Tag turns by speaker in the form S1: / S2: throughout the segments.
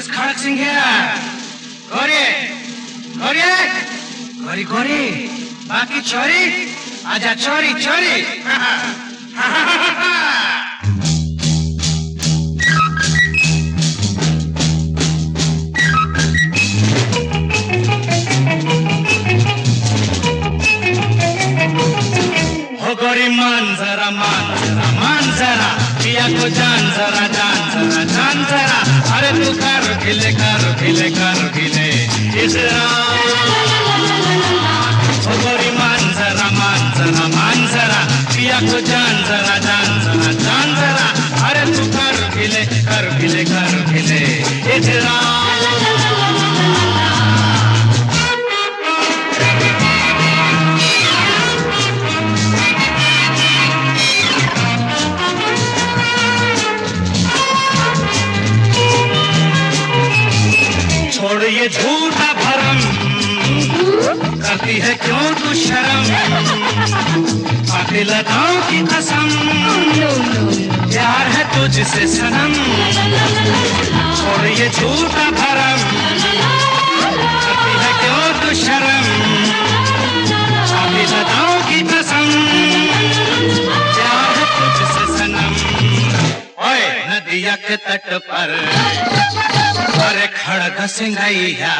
S1: is Kharak Singh here. Gori, Baki chori, aja chori. गोरी मान जरा पिया को जान जरा अरे तू कर खिले इजरा ओ गोरी मान जरा पिया को जान जरा अरे तू कर खिले इजरा छोड़ ये झूठा भरम करती है क्यों तू शर्म आके लगाओ की कसम प्यार है तुझसे सनम छोड़ ये झूठा भरम करती है क्यों तू शर्म आके लगाओ की कसम प्यार है तुझसे सनम ओए नदिया के तट पर अरे खड़ग सिंघैया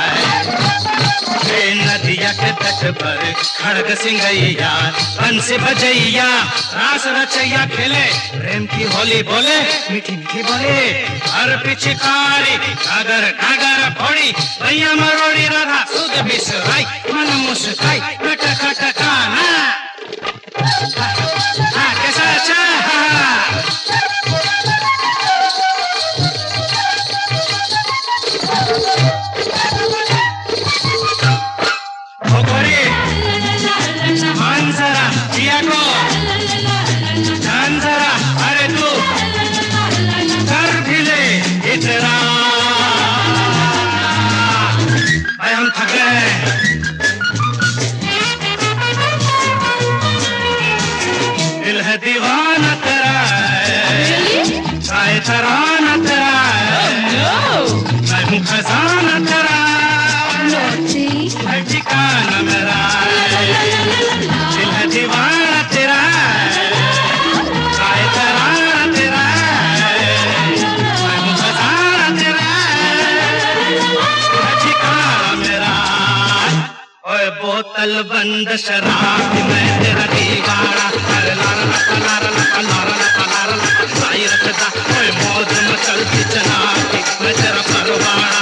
S1: नदिया के तट पर खड़ग सिंघैया बंसी बजैया रास रचैया खेले प्रेम की होली बोले मीठी बोले हर पिचकारी कागर फोड़ी भैया मरोड़ी राधा सुध बिसराई मन मुस्काई कट काना कैसा अच्छा मान जरा पिया को जान जरा अरे तू कर भी ले इतना हम थक गए दिल है दीवाना तेरा चाहे तराना तेरा मैं हूँ खजाना तेरा है ठिकाना मेरा दिल है दीवाना तेरा चाहे तराना तेरा मैं हूँ खजाना तेरा है ठिकाना मेरा ओए बोतल बंद शराब मैं तेरा दीवाना लारी रखता ओए मौज मचलती चना मैं तेरा परवाना